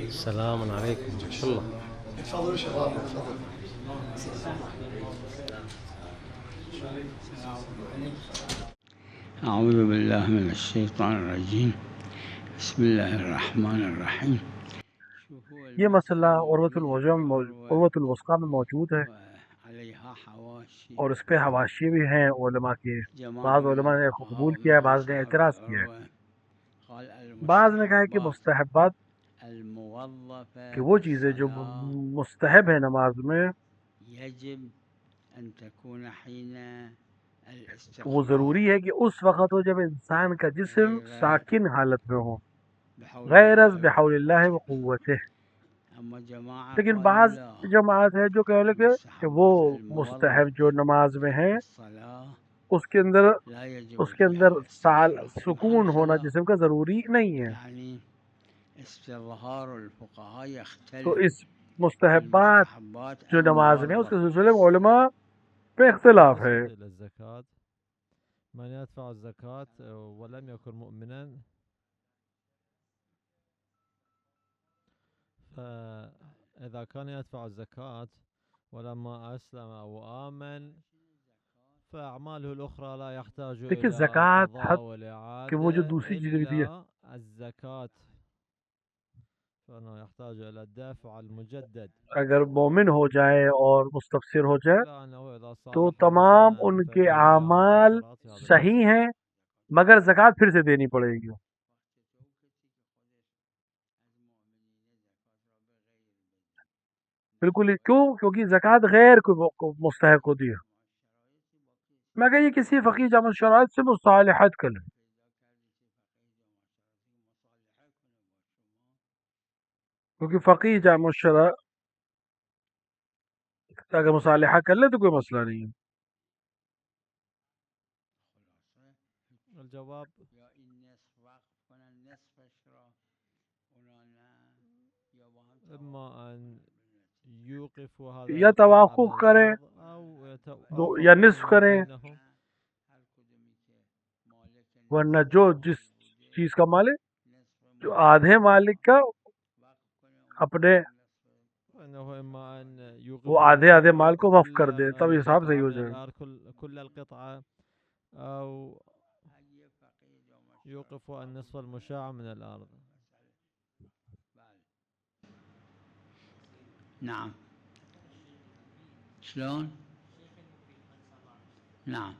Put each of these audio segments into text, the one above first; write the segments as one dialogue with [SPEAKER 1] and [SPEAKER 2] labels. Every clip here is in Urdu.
[SPEAKER 1] السلام عليكم ما شاء الله.
[SPEAKER 2] تفضلوا شباب تفضلوا.
[SPEAKER 3] أعوذ بالله من الشيطان الرجيم. بسم الله الرحمن الرحیم.
[SPEAKER 4] یہ مسئلہ عروۃ الوثقی میں موجود ہے اور اس پہ حواشی بھی ہیں علماء کے. بعض علماء نے قبول کیا ہے، بعض نے اعتراض کیا ہے. بعض نے کہا ہے کہ مستحبات کہ وہ چیزیں جو مستحب ہے نماز میں وہ ضروری ہے کہ اس وقت ہو جب انسان کا جسم ساکن حالت میں ہو، غیر از بحول اللہ و قوتہ. لیکن بعض جماعت ہے جو کہہ لگے کہ وہ مستحب جو نماز میں ہے اس کے اندر سکون ہونا جسم کا ضروری نہیں ہے. تو اس مستحبات جو نماز میں اس کے سلسلے میں علماء پہ اختلاف ہے.
[SPEAKER 5] من يدفع الزكاة ولم يكن مؤمنا فإذا كان يدفع الزكاة ولما أسلم وآمن فأعماله الأخرى لا يحتاج
[SPEAKER 4] دیکھیے
[SPEAKER 5] إلى
[SPEAKER 4] زکوٰۃ
[SPEAKER 5] قضاء
[SPEAKER 4] کہ وہ جو
[SPEAKER 5] والإعادة
[SPEAKER 4] دوسری چیزیں بھی ہے
[SPEAKER 5] إلا الزكاة فإنه يحتاج إلى الدفع المجدد.
[SPEAKER 4] اگر مومن ہو جائے اور مستبصر ہو جائے
[SPEAKER 5] إلا أنه إذا
[SPEAKER 4] تو
[SPEAKER 5] صالح
[SPEAKER 4] تمام
[SPEAKER 5] الإنسان
[SPEAKER 4] ان کے
[SPEAKER 5] فإن
[SPEAKER 4] اعمال
[SPEAKER 5] له
[SPEAKER 4] صحیح ہیں، مگر زکوٰۃ پھر سے دینی پڑے گی. بالکل کیوں؟ کیونکہ زکوٰۃ غیر کو مستحق ہوتی ہے. مگر یہ کسی فقیر جامع شرائط سے مصالحت کر لیں، کیونکہ فقیر جامع شرائط اگر مصالحہ کر لے تو کوئی مسئلہ نہیں ہے.
[SPEAKER 5] الجواب إما أن يوقف هذا
[SPEAKER 4] یا توافق کریں
[SPEAKER 5] أو
[SPEAKER 4] یا نصف کریں،
[SPEAKER 5] بينهم
[SPEAKER 4] ورنہ جو جس چیز کا مالک جو آدھے مالک کا اپنے
[SPEAKER 5] إنه إما أن يوقف
[SPEAKER 4] وہ آدھے مال کو وقف کر دے تب حساب صحیح ہو جائے.
[SPEAKER 5] كل القطعة أو يوقف النصف المشاع من الأرض.
[SPEAKER 3] نعم. شلون؟ نعم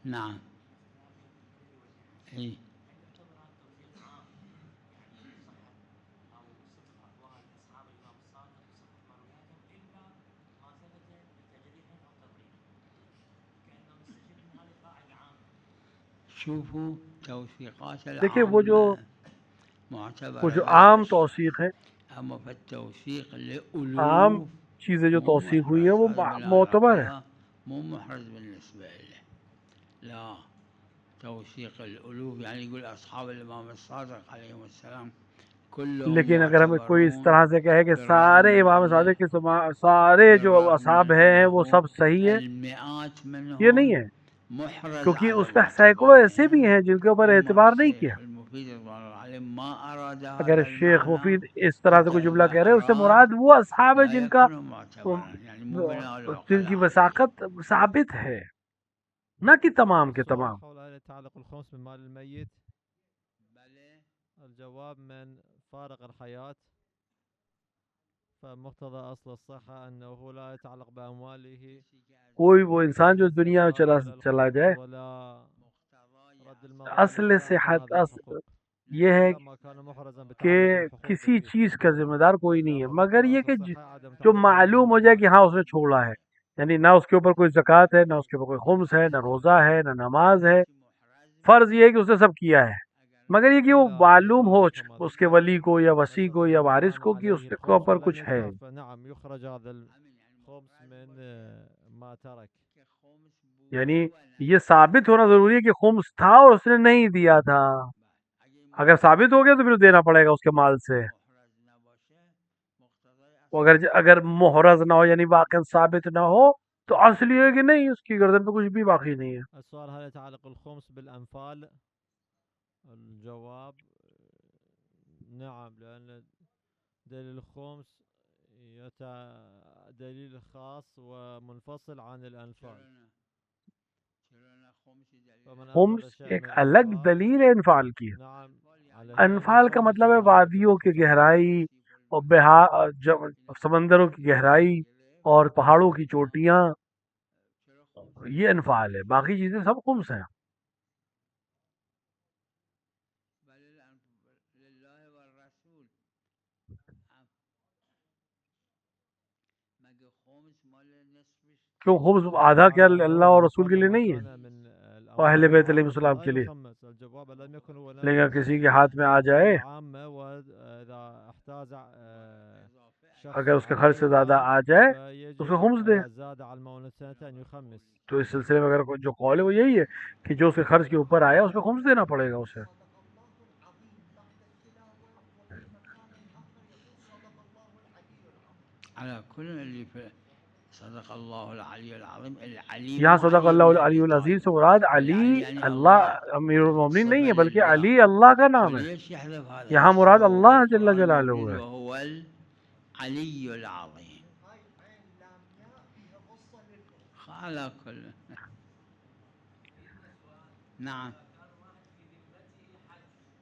[SPEAKER 3] نعم اي شوفوا توثيقات
[SPEAKER 4] دیکھیں
[SPEAKER 3] العام
[SPEAKER 4] وہ جو
[SPEAKER 3] معتبرة
[SPEAKER 4] عام توثیق ہے،
[SPEAKER 3] اما فالتوثيق
[SPEAKER 4] عام
[SPEAKER 3] لألوف
[SPEAKER 4] چیزیں جو
[SPEAKER 3] مو
[SPEAKER 4] توثیق ہوئی ہیں وہ
[SPEAKER 3] محرز، هذا
[SPEAKER 4] معتبر ہے.
[SPEAKER 3] بالعراقية مو محرز بالنسبة له. لا، توثيق الألوف يعني يقول أصحاب الإمام الصادق عليهم السلام كلهم
[SPEAKER 4] لیکن اگر ہمیں کوئی اس
[SPEAKER 3] معتبرون
[SPEAKER 4] طرح سے کہے کہ سارے امام صادق کے سارے جو اصحاب ہیں وہ سب صحیح ہیں،
[SPEAKER 3] المئات
[SPEAKER 4] یہ نہیں
[SPEAKER 3] منهم
[SPEAKER 4] ہے،
[SPEAKER 3] محرز
[SPEAKER 4] کیونکہ
[SPEAKER 3] على
[SPEAKER 4] اس پہ سینکڑوں ایسے بھی
[SPEAKER 3] الاعتبار.
[SPEAKER 4] ہیں جن کے اوپر
[SPEAKER 3] ثم
[SPEAKER 4] اعتبار نہیں
[SPEAKER 3] الشيخ
[SPEAKER 4] کیا.
[SPEAKER 3] المفيد رضوان الله عليه ما أراد
[SPEAKER 4] اگر
[SPEAKER 3] هذا
[SPEAKER 4] شیخ
[SPEAKER 3] المعنى
[SPEAKER 4] مفید اس طرح سے کوئی جملہ
[SPEAKER 3] إذا
[SPEAKER 4] کہہ رہے ہیں اس سے
[SPEAKER 3] أراد
[SPEAKER 4] مراد وہ اصحاب ہیں
[SPEAKER 3] لا
[SPEAKER 4] جن کا
[SPEAKER 3] يكون معتبرا، يعني مو بناء
[SPEAKER 4] جن
[SPEAKER 3] العقلاء
[SPEAKER 4] کی وثاقت ثابت ہے، نہ کہ تمام کے
[SPEAKER 5] السؤال
[SPEAKER 4] تمام.
[SPEAKER 5] حول هل يتعلق الخمس بمال الميت؟ الجواب من فارق الحياة فمقتضى أصل الصحة أنه لا يتعلق بأمواله
[SPEAKER 4] کوئی وہ انسان جو دنیا میں چلا جائے،
[SPEAKER 5] ولا رد
[SPEAKER 4] اصل صحت یہ ہے کہ کسی چیز کا ذمہ دار کوئی نہیں ہے، مگر یہ کہ جو معلوم ہو جائے کہ ہاں اس نے چھوڑا ہے، یعنی نہ اس کے اوپر کوئی زکوٰۃ ہے، نہ اس کے اوپر کوئی خمس ہے، نہ روزہ ہے، نہ نماز ہے. فرض یہ ہے کہ اس نے سب کیا ہے، مگر یہ کہ وہ معلوم ہو اس کے ولی کو یا وصی کو یا وارث کو کہ اس کے اوپر کچھ ہے.
[SPEAKER 5] نعم يخرج هذا الخمس من ما ترك.
[SPEAKER 4] یعنی یہ ثابت ہونا ضروری ہے کہ خمس تھا اور اس نے نہیں دیا تھا. اگر ثابت ہو گیا تو پھر دینا پڑے گا اس کے مال سے. اگر محرز نہ ہو یعنی واقعا ثابت نہ ہو تو اصل یہ ہے کہ نہیں، اس کی گردن پہ کچھ بھی باقی نہیں ہے.
[SPEAKER 5] السؤال هل يتعلق الخمس بالأنفال؟ الجواب نعم، لأن دليل الخمس دليل خاص ومنفصل عن الأنفال. فمن أخذ
[SPEAKER 4] خمس
[SPEAKER 5] شيئا
[SPEAKER 4] ایک
[SPEAKER 5] من
[SPEAKER 4] الگ
[SPEAKER 5] الأنفال
[SPEAKER 4] دلیل ہے انفال کی.
[SPEAKER 5] نعم عليه
[SPEAKER 4] انفال کا
[SPEAKER 5] الخمس
[SPEAKER 4] مطلب ہے
[SPEAKER 5] ذلك.
[SPEAKER 4] وادیوں کی گہرائی اور سمندروں کی گہرائی اور پہاڑوں کی چوٹیاں، یہ انفال ہے. باقی چیزیں سب خمس ہیں. کیوں خمس آدھا کیا اللہ اور رسول کے لیے نہیں ہے اور اہل بیت علیہ السلام کے لیے؟
[SPEAKER 5] الجواب لم يكن هو
[SPEAKER 4] لیکن کسی کے ہاتھ میں آ جائے،
[SPEAKER 5] عامة، وإذا احتاج شخص
[SPEAKER 4] اگر اس کے
[SPEAKER 5] على
[SPEAKER 4] خرچ سے زیادہ آ جائے تو اس کو
[SPEAKER 5] فيجب
[SPEAKER 4] خمس دے.
[SPEAKER 5] إذا زاد على المولى سنة أن يخمس.
[SPEAKER 4] تو اس سلسلے میں اگر جو قول ہے وہ یہی ہے کہ جو اس کے خرچ کے اوپر آیا اس پہ خمس دینا پڑے گا اسے.
[SPEAKER 3] على كل اللي في صدق الله العلي العظيم. العلي
[SPEAKER 4] یہاں صدق اللہ العلی العظیم سے مراد علی اللہ امیر المومنین نہیں ہے، بلکہ علی اللہ کا نام ہے.
[SPEAKER 3] وليش يحذف هذا؟
[SPEAKER 4] یہاں مراد اللہ
[SPEAKER 3] القرآن
[SPEAKER 4] جل جلالہ
[SPEAKER 3] موجود
[SPEAKER 4] ہے.
[SPEAKER 3] وهو العلي العظيم. على كل نعم.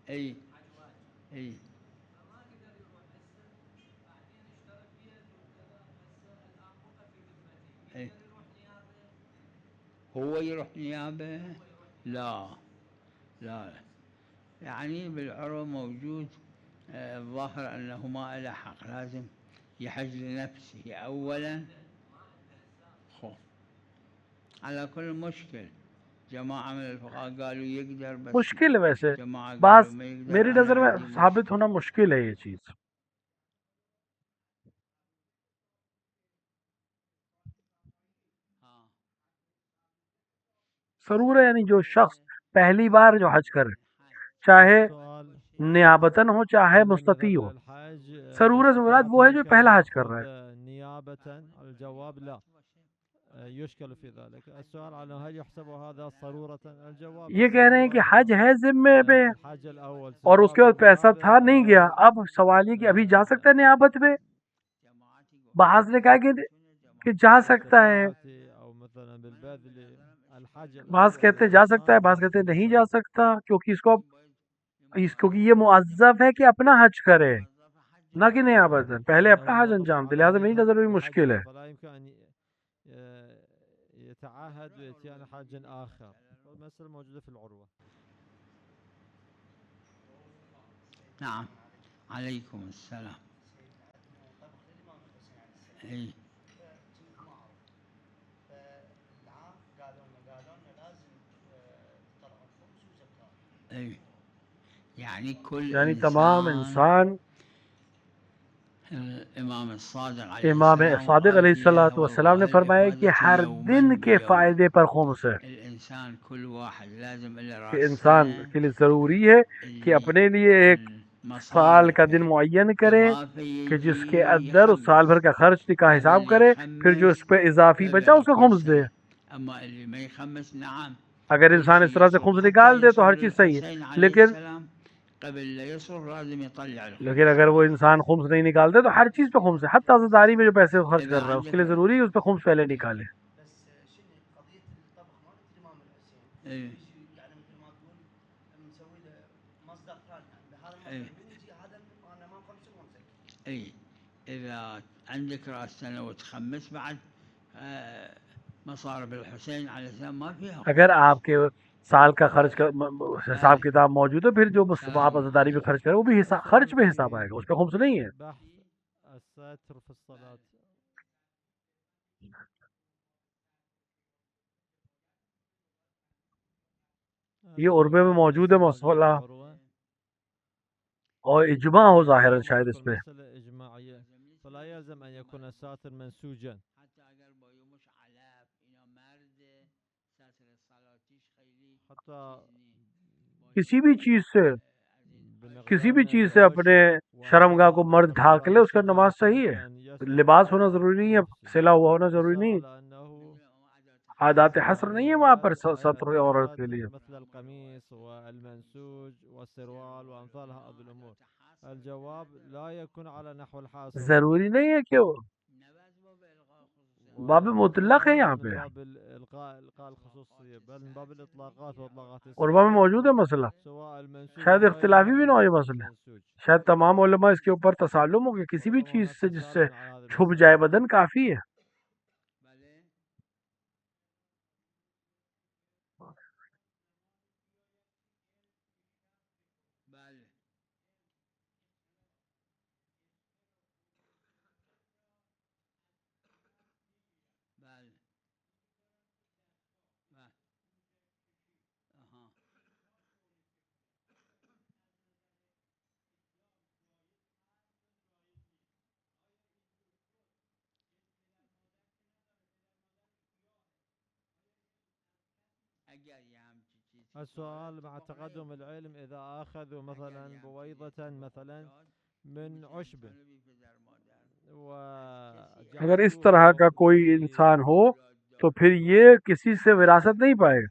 [SPEAKER 3] اي اي اي هو يروح نيابه؟ لا لا، يعني بالعرو موجود. الظاهر أنه ما له حق، لازم يحج لنفسه أولا. على كل مشكل جماعة من الفقهاء قالوا يقدر، بس
[SPEAKER 4] مشکل ہے ویسے،
[SPEAKER 3] جماعة
[SPEAKER 4] بعض
[SPEAKER 3] قالوا ما يقدر.
[SPEAKER 4] میری
[SPEAKER 3] أنا
[SPEAKER 4] نظر میں
[SPEAKER 3] عندي
[SPEAKER 4] ثابت ہونا مشکل ہے یہ چیز. ضرور ہے، یعنی جو شخص پہلی بار جو حج کرے، چاہے نیابتاً ہو چاہے مستطیع ہو، ضرورت سے مراد وہ ہے جو پہلا حج کر رہا ہے.
[SPEAKER 5] نيابة الجواب لا يشكل في ذلك. السؤال على هل يحسب هذا ضرورة؟ الجواب
[SPEAKER 4] یہ کہہ رہے ہیں کہ حج ہے ذمے پہ
[SPEAKER 5] الحج الأول
[SPEAKER 4] اور اس کے بعد پیسہ تھا نہیں گیا، اب سوال یہ کہ ابھی جا سکتا ہے نیابت میں. بعض نے کہا کہ جا سکتا ہے،
[SPEAKER 5] أو مثلا بالبذل. الحج
[SPEAKER 4] بعض کہتے ہیں جا سکتا ہے، بعض کہتے ہیں نہیں جا سکتا، کیونکہ یہ معذب ہے کہ اپنا حج کرے نہ کہ نیابت. پہلے اپنا حج انجام دے، لہٰذا میری نظر میں مشکل ہے.
[SPEAKER 5] فلا يمكن أن يتعاهد بإتيان حج آخر. المسألة موجودة في العروة.
[SPEAKER 3] نعم. عليكم السلام. اي اي يعني كل
[SPEAKER 4] یعنی تمام انسان
[SPEAKER 3] امام الصادق علیہ
[SPEAKER 4] امام
[SPEAKER 3] السلام
[SPEAKER 4] صادق علیہ
[SPEAKER 3] قال فيها
[SPEAKER 4] السلام نے
[SPEAKER 3] والله
[SPEAKER 4] فرمایا کہ
[SPEAKER 3] لإفادة
[SPEAKER 4] ہر
[SPEAKER 3] يوما
[SPEAKER 4] دن کے
[SPEAKER 3] بيوم.
[SPEAKER 4] فائدے پر خمس ہے،
[SPEAKER 3] الانسان كل واحد لازم إلا
[SPEAKER 4] کہ
[SPEAKER 3] راس
[SPEAKER 4] انسان
[SPEAKER 3] سنة
[SPEAKER 4] کے لیے ضروری ہے کہ اپنے لیے ایک سال کا دن معین کرے کہ جس کے اندر اس سال بھر کا خرچ کا حساب کرے، پھر جو اس پہ اضافی بچا اس کو خمس دے.
[SPEAKER 3] اما اللي ما يخمس نعم.
[SPEAKER 4] اگر انسان اس طرح سے خمس نکال دے تو ہر چیز صحیح ہے، لیکن
[SPEAKER 3] قبل لا يصرف لازم يطلع الخمس.
[SPEAKER 4] لیکن اگر وہ انسان خمس نہیں نکالتے تو ہر چیز پہ خمس ہے. حتی عزاداری میں جو پیسے خرچ کر رہا ہے اس کے لیے ضروری ہے اس پہ خمس پہلے نکالے.
[SPEAKER 2] بس شنو قضيه الطبخ مالت الامام الحسين
[SPEAKER 3] إيه.
[SPEAKER 2] يعني مثل ما تقول مسوي له مصدر ثاني بهذا
[SPEAKER 3] إيه.
[SPEAKER 2] المصدر يجي هذا انا ما خمسه وامسك.
[SPEAKER 3] اي اذا عندك راس سنه وتخمس بعد مصارف الحسين على السلام ما فيها.
[SPEAKER 4] اگر آپ کے سال کا خرچ کا حساب کتاب موجود ہے، پھر جو آپ عزاداری پہ خرچ کرے وہ بھی خرچ میں حساب آئے گا، اس پہ خمس نہیں ہے.
[SPEAKER 5] بحث الستر في الصلاة.
[SPEAKER 4] یہ عربے میں موجود ہے مسئلہ اور اجماع ہو ظاہر شاید اس پہ.
[SPEAKER 5] مسألة إجماعية، فلا يلزم أن يكون الساتر منسوجا. حتى
[SPEAKER 4] کسی بھی چیز سے اپنے شرمگاہ کو مرد ڈھانک لے، اس کا نماز صحیح ہے. لباس ہونا ضروری نہیں ہے، سلا ہوا ہونا ضروری نہیں، عادات حصر نہیں ہے وہاں پر ستر عورت کے لیے.
[SPEAKER 5] مثل القميص والمنسوج والسروال وأمثال هذه الأمور. الجواب لا يكون على نحو الحاصل.
[SPEAKER 4] ضروری نہیں ہے کہ وہ باب مطلق ہے یہاں پہ،
[SPEAKER 5] باب القاء الخصوصية بل من باب الاطلاقات واطلاقات
[SPEAKER 4] عربا میں موجود ہے مسئلہ،
[SPEAKER 5] سواء المنسوج
[SPEAKER 4] شاید
[SPEAKER 5] غير
[SPEAKER 4] اختلافی بھی نہ ہو یہ مسئلہ،
[SPEAKER 5] المنسوج.
[SPEAKER 4] شاید تمام علماء اس کے اوپر تسالم ہو کہ کسی بھی چیز سے جس سے چھپ جائے بدن کافی ہے.
[SPEAKER 5] السؤال مع تقدم العلم إذا أخذوا مثلا بويضة مثلا من عشب
[SPEAKER 4] اگر اس طرح کا کوئی انسان ہو تو پھر یہ کسی سے وراثت نہیں پائے گا،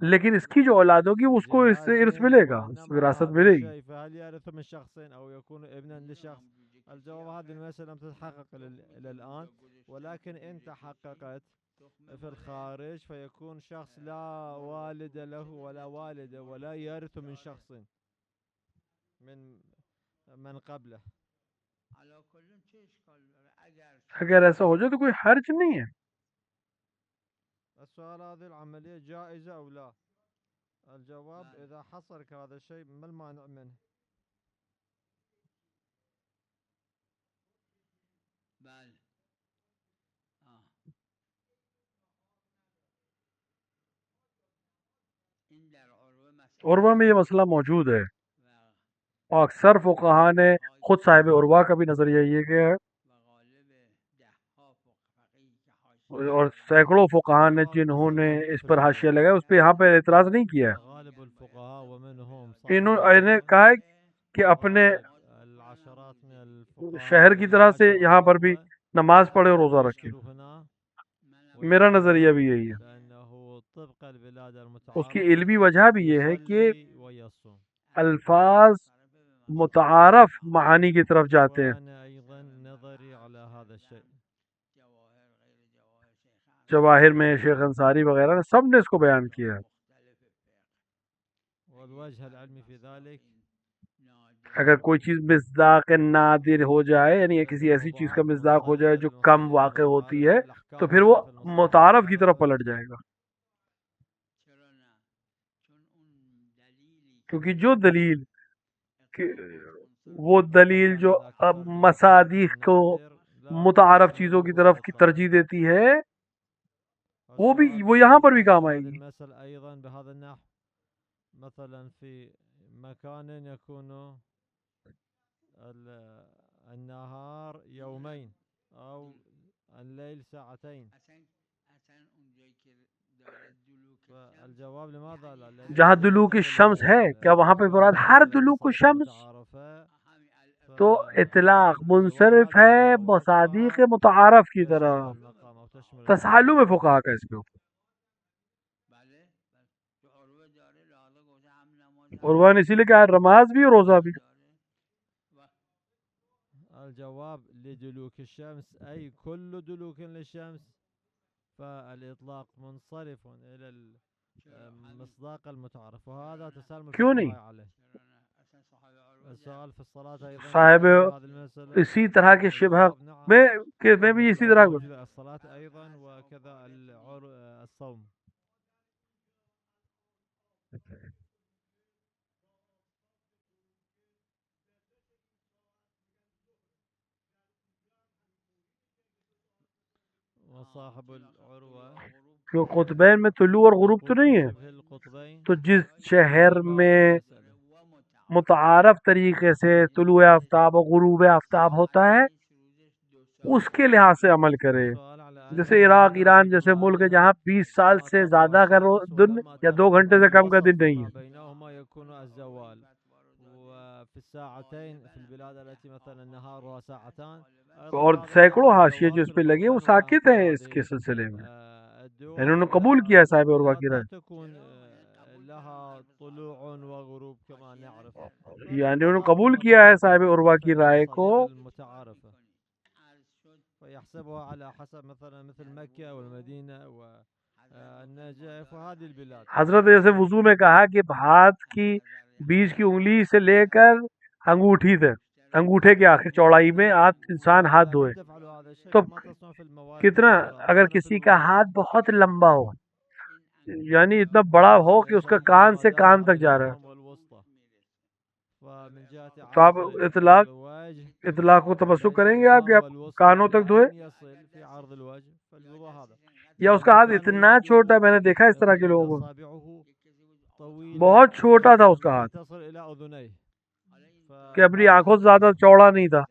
[SPEAKER 4] لیکن اس کی جو اولاد ہوگی اس کو اس سے ارث ملے گا، اس سے وراثت ملے گی.
[SPEAKER 5] فهل يرث من شخص أو يكون ابنا لشخص؟ الجواب هذه المسألة لم تتحقق إلى الآن، ولكن إن تحققت في الخارج فيكون شخص لا والد له ولا والد ولا يرث من شخص من قبله.
[SPEAKER 4] اگر ایسا ہو جائے تو کوئی حرج نہیں ہے.
[SPEAKER 5] السؤال هذه العملية جائزة أو لا؟ الجواب إذا حصلك هذا الشيء ما المانع منه؟
[SPEAKER 4] عروہ میں یہ مسئلہ موجود ہے، اور اکثر فقہا نے، خود صاحب عروہ کا بھی نظریہ یہ کہ ہے، اور سینکڑوں فقہا نے جنہوں نے اس پر حاشیہ لگایا اس پہ یہاں پہ اعتراض نہیں کیا ہے.
[SPEAKER 5] غالب الفقهاء ومنهم
[SPEAKER 4] انہوں نے کہا ہے کہ اپنے
[SPEAKER 5] العشرات من الفقهاء
[SPEAKER 4] شہر کی طرح سے یہاں پر بھی نماز پڑھے اور روزہ رکھے. میرا نظریہ بھی یہی ہے.
[SPEAKER 5] لأنه طبق البلاد
[SPEAKER 4] اس کی
[SPEAKER 5] المتعارف
[SPEAKER 4] علمی وجہ بھی یہ ہے کہ
[SPEAKER 5] يصلي ويصوم.
[SPEAKER 4] الفاظ متعارف معانی کی طرف جاتے ہیں.
[SPEAKER 5] وأنا أيضا نظري على هذا الشيء.
[SPEAKER 4] جواہر میں شیخ انصاری وغیرہ نے سب نے اس کو بیان کیا ہے.
[SPEAKER 5] والوجه العلمي في ذلك
[SPEAKER 4] اگر کوئی چیز مصداق نادر ہو جائے، یعنی کسی ایسی چیز کا مصداق ہو جائے جو کم واقع ہوتی ہے، تو پھر وہ متعارف کی طرف پلٹ جائے گا. کیونکہ جو دلیل وہ دلیل جو مصادیق کو متعارف چیزوں کی طرف کی ترجیح دیتی ہے، وہ یہاں پر بھی کام آئے گی.
[SPEAKER 5] المثل أيضا بهذا النحو مثلا في مكان يكون النهار يومين أو الليل ساعتين. الجواب لماذا لا؟ لأن
[SPEAKER 4] جہاں دلوک الشمس ہے، کیا وہاں پہ مراد ہر دلوک الشمس؟ تو اطلاق منصرف ہے مصادیق متعارف کی طرف. تسالم میں فقہا کا اس کے اوپر. عروہ نے اسی لیے کہا نماز بھی اور روزہ بھی.
[SPEAKER 5] الجواب لدلوك الشمس أي كل دلوك للشمس، فالإطلاق منصرف إلى المصداق المتعارف، وهذا تسلم
[SPEAKER 4] کیوں نہیں؟
[SPEAKER 5] عليه. السؤال في الصلاة أيضا
[SPEAKER 4] صاحب
[SPEAKER 5] هذه المسألة
[SPEAKER 4] اسی طرح کے شبہ میں بھی اسی طرح
[SPEAKER 5] الصلاة أيضا وكذا الصوم. وصاحب العروة
[SPEAKER 4] جو قطبین میں طلوع اور غروب تو نہیں ہے،
[SPEAKER 5] شبه القطبين.
[SPEAKER 4] تو جس شہر میں متعارف طریقے سے طلوع آفتاب اور غروب آفتاب ہوتا ہے اس کے لحاظ سے عمل کرے. جیسے عراق، ایران جیسے ملک ہے جہاں 20 سال سے زیادہ کا دن یا 2 گھنٹے سے کم کا دن نہیں ہے.
[SPEAKER 5] بينهما يكون الزوال، وفي الساعتين في البلاد التي مثلا النهار وساعتان.
[SPEAKER 4] اور سینکڑوں حاشیے جو اس پہ لگے وہ ساکت ہیں اس کے سلسلے میں، انہوں نے قبول کیا ہے صاحب عروہ کی رائے.
[SPEAKER 5] تكون لها طلوع وغروب كما نعرف.
[SPEAKER 4] یعنی انہوں نے قبول کیا ہے صاحب عروہ کی رائے کو.
[SPEAKER 5] المتعارفة فيحسبها على حسب مثلا مثل مكة والمدينة والنجف وهذه البلاد.
[SPEAKER 4] حضرت جیسے وضو میں کہا کہ ہاتھ کی بیچ کی انگلی سے لے کر انگوٹھی تک، انگوٹھے کے آخر چوڑائی میں انسان ہاتھ دھوئے. تو کتنا اگر کسی کا ہاتھ بہت لمبا ہو، یعنی اتنا بڑا ہو کہ اس کا کان سے کان تک جا رہا ہے، تو آپ اطلاق کو تمسک کریں گے آپ کہ آپ کانوں تک دھوئے؟ یا اس کا ہاتھ اتنا چھوٹا، میں نے دیکھا اس طرح کے لوگوں کو، بہت چھوٹا تھا اس کا ہاتھ کہ اپنی آنکھوں سے زیادہ چوڑا نہیں تھا،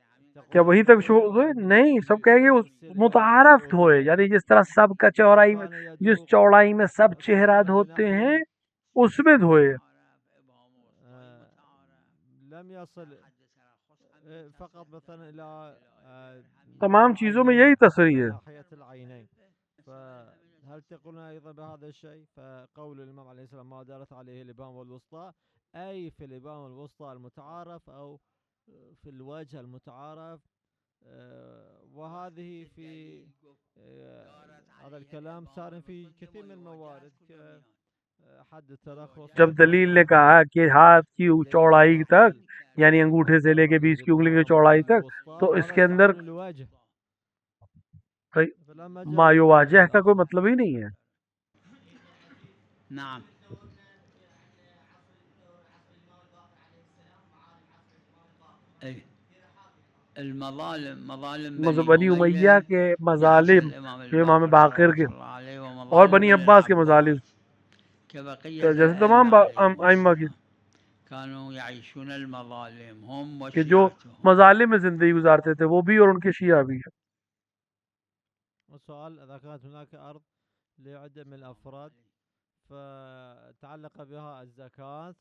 [SPEAKER 4] کیا وہی تک دھوئے؟ نہیں، سب کہیں گے متعارف دھوئے، یعنی جس طرح سب کا چوڑائی میں، جس چوڑائی میں سب چہرہ دھوتے ہیں اس میں دھوئے.
[SPEAKER 5] لم يصل فقط مثلا الى
[SPEAKER 4] تمام چیزوں میں یہی تصریح ہے.
[SPEAKER 5] ناحية العينين. فهل تقولون ايضا بهذا الشيء؟ فقول الامام عليه السلام ما دارت عليه الابهام والوسطى، اي في الابهام والوسطى المتعارف او في الوجه المتعارف، وهذه في هذا الكلام صار في كثير من الموارد حد الترخص.
[SPEAKER 4] جب دلیل نے کہا کہ ہاتھ کی چوڑائی تک، یعنی انگوٹھے سے لے کے بیچ کی انگلی کی چوڑائی تک، تو اس کے اندر ما یواجہ کا کوئی مطلب ہی نہیں ہے.
[SPEAKER 3] نعم. المظالم
[SPEAKER 4] بنی امیہ کے مظالم، جو امام باقر کے اور بنی عباس کے مظالم، جیسے تمام ائمہ کی، کہ جو مظالم میں زندگی گزارتے تھے وہ بھی اور ان کے شیعہ بھی.
[SPEAKER 5] السؤال اذا كانت هناك ارض لعدة من الافراد فتعلق بها الزكاة،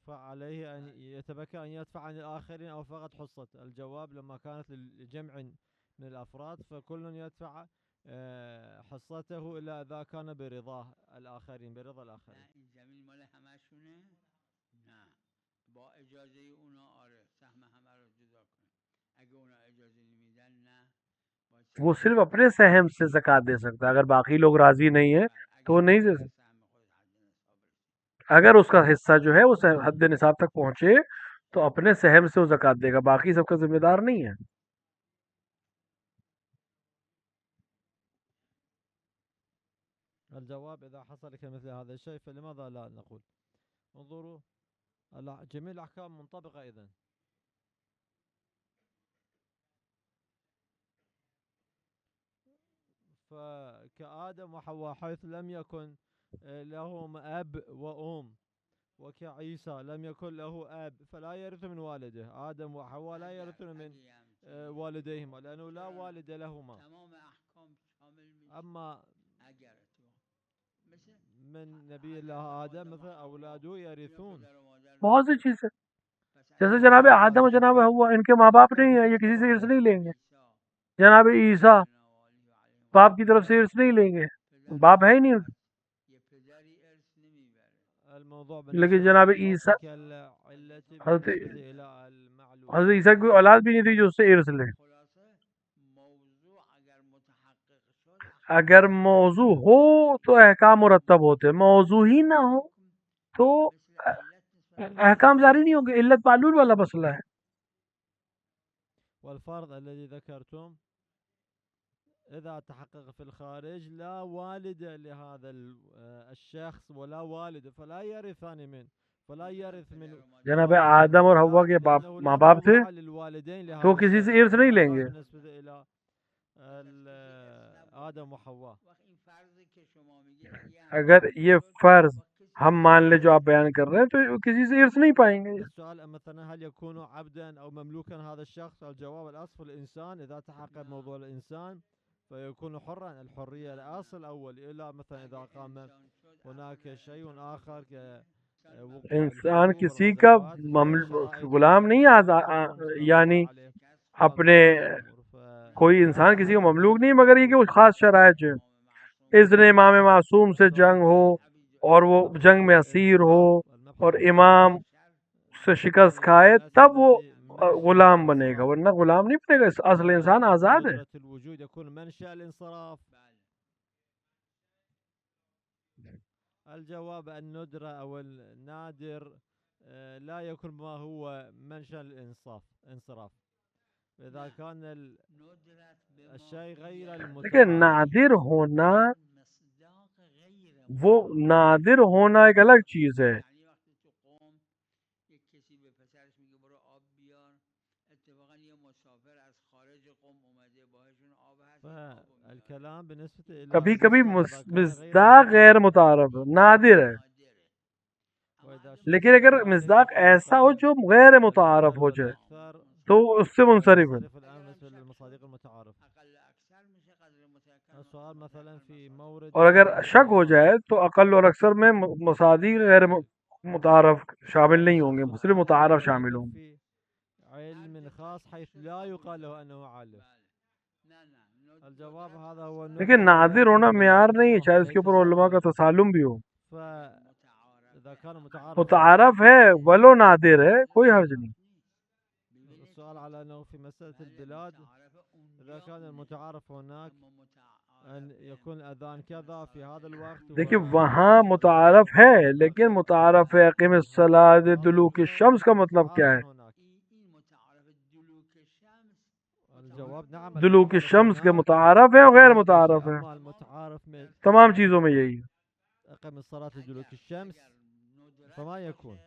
[SPEAKER 5] فعليه ان يتبكى ان يدفع عن الاخرين او فقط حصة؟ الجواب لما كانت لجمع من الافراد فكل يدفع حصته الا اذا كان برضاه الاخرين، برضا الاخرين.
[SPEAKER 3] زمین مال همشونه؟ نه، با اجازه اونا آره سهم همه رو جدا کنه. اگه اونا اجازه نمیدن نه.
[SPEAKER 4] وہ صرف اپنے سہم سے زکوٰۃ دے سکتا ہے، اگر باقی لوگ راضی نہیں ہیں تو وہ نہیں دے سکتا. اگر اس کا حصہ جو ہے وہ حد نصاب تک پہنچے تو اپنے سہم سے وہ زکوٰۃ دے گا، باقی سب کا ذمہ دار نہیں ہے.
[SPEAKER 5] الجواب إذا حصل كمثل هذا الشيء فلماذا لا نقول؟ انظروا جميع الأحكام منطبقة إذن. فكآدم وحواء حيث لم يكن لهم أب وأم، وكعيسى لم يكن له أب فلا يرث من والده. آدم وحواء لا يرثون من والديهما لأنه لا والد لهما. أما من نبی اللہ آدم مثلا اولادو یرثون.
[SPEAKER 4] بہت سی چیزیں جیسے جناب آدم و جناب حوا، ان کے ماں باپ نہیں ہیں، یہ کسی سے ارث نہیں لیں گے. جناب عیسیٰ باپ کی طرف سے ارث نہیں لیں گے، باپ ہے ہی نہیں. لیکن جناب عیسیٰ، حضرت عیسیٰ کی اولاد بھی نہیں تھی جو اس سے ارث لے. اگر موضوع ہو تو احکام مرتب ہوتے، موضوع ہی نہ ہو تو احکام جاری نہیں ہوں گے. علت معلول والا مسئلہ ہے.
[SPEAKER 5] والفرض الذي ذكرتم إذا تحقق في الخارج لا والد لهذا الشخص ولا والد فلا يرثان منه فلا يرث من.
[SPEAKER 4] جناب آدم اور حوا کے ماں باپ تھے تو کسی سے ارث نہیں لیں گے.
[SPEAKER 5] آدم و حوا.
[SPEAKER 4] اگر یہ فرض ہم مان لیں جو آپ بیان کر رہے ہیں تو کسی سے ارث نہیں پائیں گے.
[SPEAKER 5] السؤال مثلا هل يكون عبدا او مملوكا هذا الشخص؟ الجواب الاصل الانسان. اذا تحقق موضوع الانسان فيكون حرا. الحريه الاصل الاول، الا مثلا اذا قام هناك شيء اخر
[SPEAKER 4] انسان کسی کا غلام نہیں، یعنی اپنے کوئی انسان کسی کا مملوک نہیں، مگر یہ کہ وہ خاص شرائط جو ہے، اذن امام معصوم سے جنگ ہو اور وہ جنگ میں اسیر ہو اور امام سے شکست کھائے تب وہ غلام بنے گا، ورنہ غلام نہیں بنے گا، اصل انسان آزاد ہے۔
[SPEAKER 5] ندرة الوجود يكون منشأ الانصراف. الجواب الندرة أو النادر لا يكون ما هو منشأ الانصراف. إذا كان الشيء غير
[SPEAKER 4] لیکن
[SPEAKER 5] المتعارف
[SPEAKER 4] نادر ہونا، وہ نادر ہونا ایک الگ چیز ہے۔
[SPEAKER 5] فالكلام بالنسبة إلى
[SPEAKER 4] کبھی کبھی
[SPEAKER 5] المصداق إذا كان
[SPEAKER 4] مصداق غیر متعارف ہے، نادر ہے،
[SPEAKER 5] وإذا
[SPEAKER 4] لیکن اگر مصداق ایسا ہو جو غیر متعارف ہو جائے
[SPEAKER 5] أكثر
[SPEAKER 4] تو اس سے منصرف ہے۔
[SPEAKER 5] نصرف الآن بالنسبة للمصادق المتعارف. السؤال مثلا في مورد
[SPEAKER 4] اور اگر شک ہو جائے تو اقل اور اکثر میں مصادیق غیر متعارف شامل نہیں ہوں گے، صرف متعارف شامل ہوں گے۔
[SPEAKER 5] في علم خاص حيث لا يقال له أنه عالم. الجواب هذا هو
[SPEAKER 4] لیکن نادر ہونا معیار نہیں ہے، شاید اس کے اوپر علماء کا تسالم بھی ہو۔
[SPEAKER 5] فإذا كان متعارف
[SPEAKER 4] متعارف ہے ولو نادر ہے، کوئی حرج نہیں۔
[SPEAKER 5] السؤال على أنه في مسألة البلاد إذا كان المتعارف هناك أن يكون الأذان كذا في هذا الوقت
[SPEAKER 4] دیکھیے وہاں متعارف ہے، لیکن متعارف ہے اقیم الصلاۃ دلوک الشمس کا مطلب کیا ہے؟
[SPEAKER 5] الجواب نعم.
[SPEAKER 4] دلوک الشمس کے متعارف ہے اور غیر متعارف ہے،
[SPEAKER 5] أما المتعارف من
[SPEAKER 4] تمام چیزوں میں یہی ہے۔
[SPEAKER 5] أقم الصلاة لدلوك الشمس فما يكون،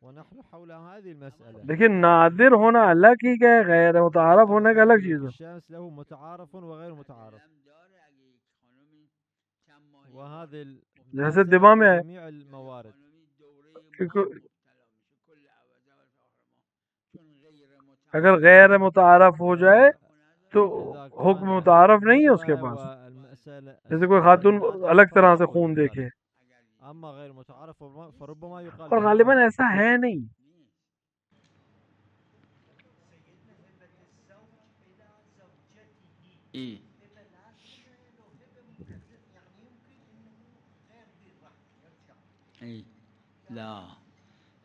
[SPEAKER 5] ونحن حول هذه المسألة.
[SPEAKER 4] لیکن نادر ہونا الگ ہی ہے، غیر متعارف ہونے کا الگ چیز ہے۔
[SPEAKER 5] الشمس له متعارف وغير متعارف، وهذه
[SPEAKER 4] جیسے دماغ میں ہے
[SPEAKER 5] جميع الموارد.
[SPEAKER 4] اگر غیر متعارف ہو جائے تو حکم متعارف نہیں ہے اس کے پاس، جیسے کوئی خاتون الگ طرح سے خون دیکھے،
[SPEAKER 5] أما غير متعارف فربما يقال
[SPEAKER 4] اور غالباً ایسا ہے نہیں۔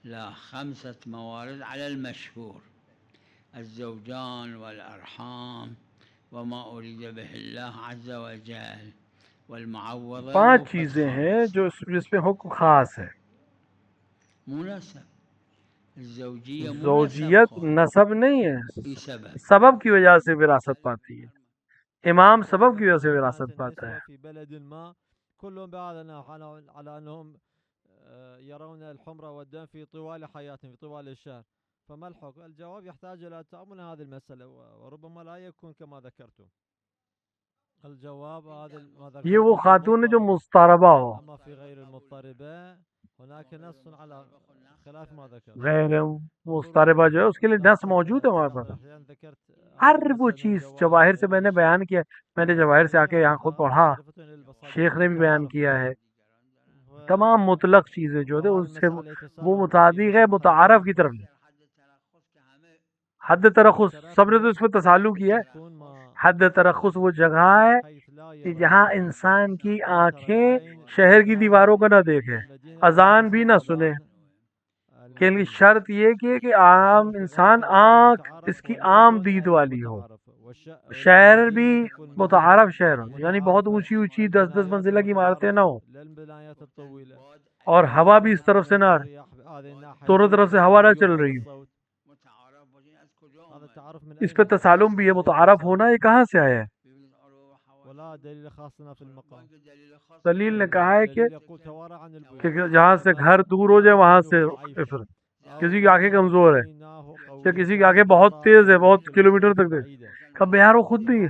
[SPEAKER 3] لا 5 موارد على المشهور: الزوجان والأرحام وما أريد به الله عز وجل والمعوضة.
[SPEAKER 4] 5 چیزیں ہیں جو جس پہ حکم خاص ہے۔
[SPEAKER 3] مناسب الزوجية
[SPEAKER 4] زوجیت نسب نہیں ہے،
[SPEAKER 3] بسبب
[SPEAKER 4] سبب کی وجہ سے وراثت پاتی ہے، امام سبب کی وجہ سے وراثت پاتا ہے۔
[SPEAKER 5] في بلد ما كلهم على أنهم يرون الحمرة والدم في طوال حياتهم في طوال الشهر، فما الحكم؟ الجواب يحتاج إلى تأمل هذه المسألة وربما لا يكون كما ذكرتم. الجواب هذا ما ذكرتم.
[SPEAKER 4] یہ وہ خاتون ہے جو مضطربہ ہو،
[SPEAKER 5] أما في غير المضطربة هناك نص على خلاف ما ذكر.
[SPEAKER 4] غیر مضطربہ جو ہے اس کے لیے نص موجود ہے ہمارے پاس۔ ہر وہ چیز جواہر سے میں نے بیان کیا، میں نے جواہر سے آ کے یہاں خود پڑھا، شیخ نے بھی بیان کیا ہے، تمام مطلق چیزیں جو تھے اس سے وہ متعدی ہے متعارف کی طرف۔ حد ترخص سب نے تو اس پہ تسالو کیا ہے۔ حد ترخص وہ جگہ ہے کہ جہاں انسان کی آنکھیں شہر کی دیواروں کو نہ دیکھیں، اذان بھی نہ سنے، کہ شرط یہ کہ عام انسان آنکھ اس کی عام دید والی ہو، شہر بھی متعارف شہر ہو، یعنی بہت اونچی اونچی 10 منزلہ کی عمارتیں نہ ہوں، اور ہوا بھی اس طرف سے نہ، دونوں طرف سے ہوا نہ چل رہی ہو۔ اس پہ تسالم بھی ہے، متعارف ہونا یہ کہاں سے آیا ہے؟ دلیل نے کہا ہے کہ جہاں سے گھر دور ہو جائے وہاں سے، پھر کسی کی آنکھیں کمزور ہے یا کسی کی آنکھیں بہت تیز ہے، بہت کلومیٹر تک دے، کب یار وہ خود بھی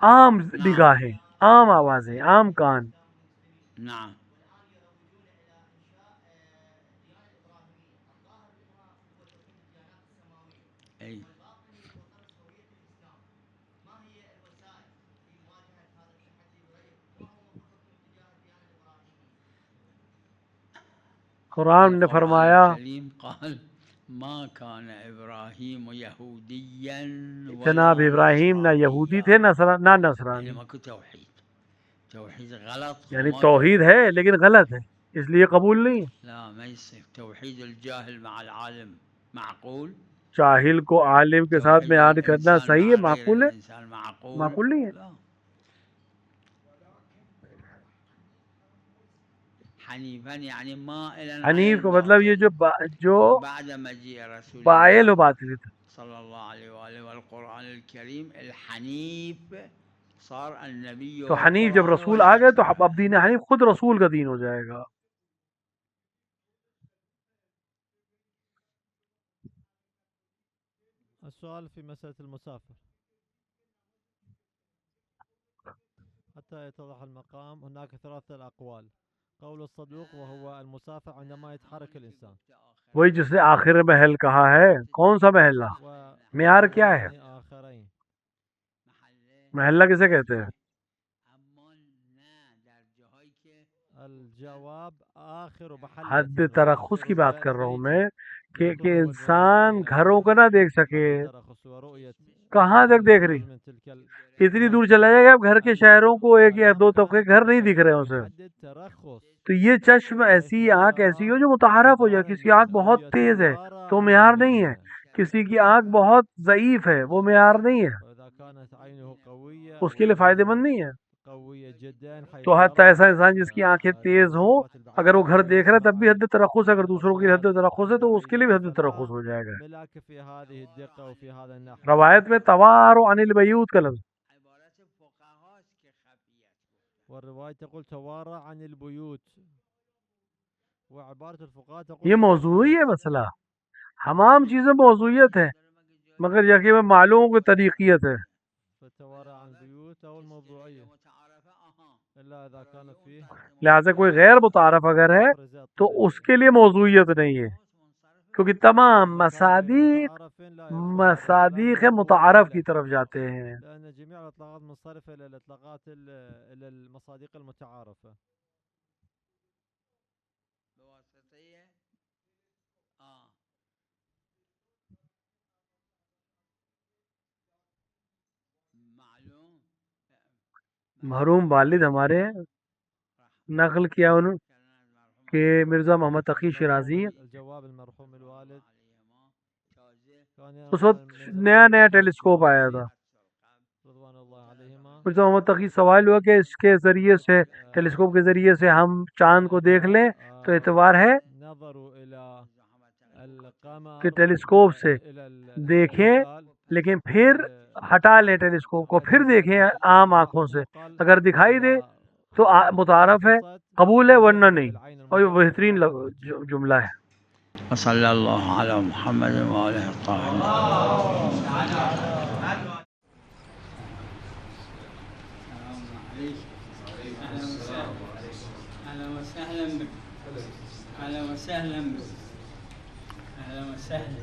[SPEAKER 4] عام نگاہیں، عام آوازیں، عام کان۔
[SPEAKER 3] نعم
[SPEAKER 4] قرآن نے فرمایا
[SPEAKER 3] قال ما كان ابراہیم یہودیا
[SPEAKER 4] جناب ابراہیم نہ یہودی تھے نہ نصرانی،
[SPEAKER 3] توحید غلط،
[SPEAKER 4] یعنی توحید ہے لیکن غلط ہے۔ اس لیے قبول نہیں ہے.
[SPEAKER 3] لا ما يصير توحيد الجاهل مع العالم معقول.
[SPEAKER 4] جاہل کو عالم کے ساتھ بیان کرنا صحیح ہے، معقول ہے؟
[SPEAKER 3] الانسان معقول
[SPEAKER 4] معقول نہیں ہے.
[SPEAKER 3] لا. حنیفاً یعنی مائلا
[SPEAKER 4] حنیف کا مطلب یہ جو
[SPEAKER 3] بعد مجيء رسول
[SPEAKER 4] بائل و باطل تھا.
[SPEAKER 3] صلی اللہ علیہ وآلہ والقرآن الکریم الحنیف صار النبی.
[SPEAKER 4] تو حنیف جب رسول آ گئے تو اب دین حنیف خود رسول کا دین ہو جائے گا.
[SPEAKER 5] السؤال في مسألة المسافر حتى يتضح المقام. هناك ثلاثة الأقوال. قول الصدوق وهو المسافر عندما يتحرك الإنسان.
[SPEAKER 4] وہی جس نے آخر محل کہا ہے، کون سا محلہ؟ معیار کیا ہے؟
[SPEAKER 5] آخرين.
[SPEAKER 4] محلہ کسے کہتے ہیں؟
[SPEAKER 5] الجواب آخر محل.
[SPEAKER 4] حد ترخص کی بات کر رہا ہوں میں کہ انسان گھروں کو نہ دیکھ سکے. کہاں تک دیکھ رہی؟ اتنی دور چلا جائے گا اب گھر کے شہروں کو، ایک یا دو طبقے گھر نہیں دکھ رہے ہیں اسے. تو یہ چشم ایسی، آنکھ ایسی ہو جو متعارف ہو جائے. کسی آنکھ بہت تیز ہے تو معیار نہیں ہے، کسی کی آنکھ بہت ضعیف ہے وہ معیار نہیں ہے، اس کے لیے فائدہ مند نہیں ہے. تو حتی ایسا انسان جس کی آنکھیں تیز ہوں اگر وہ گھر دیکھ رہا ہے تب بھی حد ترخص ہے، اگر دوسروں کی حد ترخص ہے تو اس کے لیے بھی حد ترخص ہو جائے گا. روایت میں توار عن البیوت کا لفظ،
[SPEAKER 5] والرواية تقول توارى عن البيوت، وعبارة الفقهاء تقول
[SPEAKER 4] یہ موضوعی ہے مسئلہ. تمام چیزیں موضوعیت ہے مگر یقین میں معلوم کو طریقیت ہے.
[SPEAKER 5] فتوارى عن البيوت أو الموضوعية إلا إذا كان فيه
[SPEAKER 4] لہٰذا کوئی غیر متعارف اگر ہے تو اس کے لیے موضوعیت نہیں ہے، کیونکہ تمام مصادیق متعارف کی طرف جاتے ہیں.
[SPEAKER 5] لأن جميع الإطلاقات منصرفة إلى الإطلاقات إلى المصادق المتعارفة.
[SPEAKER 4] مرحوم والد ہمارے نقل کیا انہوں کہ مرزا محمد تقی شیرازی
[SPEAKER 5] الجواب المرحوم الوالد
[SPEAKER 4] اس وقت نیا ٹیلیسکوپ آیا تھا.
[SPEAKER 5] رضوان اللہ علیہما.
[SPEAKER 4] مرزا محمد تقی سوال ہوا کہ اس کے ذریعے سے، ٹیلیسکوپ کے ذریعے سے ہم چاند کو دیکھ لیں تو اعتبار ہے کہ ٹیلیسکوپ سے دیکھیں لیکن پھر ہٹا لیں ٹیلیسکوپ کو، پھر دیکھیں عام آنکھوں سے. اگر دکھائی دے تو متعارف ہے، قبول ہے، ورنہ نہیں. اور یہ بہترین جملہ ہے.
[SPEAKER 3] وصلی اللہ علی محمد وآلہ الطاہرین.
[SPEAKER 2] اهلا وسهلا بك. اهلا وسهلا بك. اهلا وسهلا.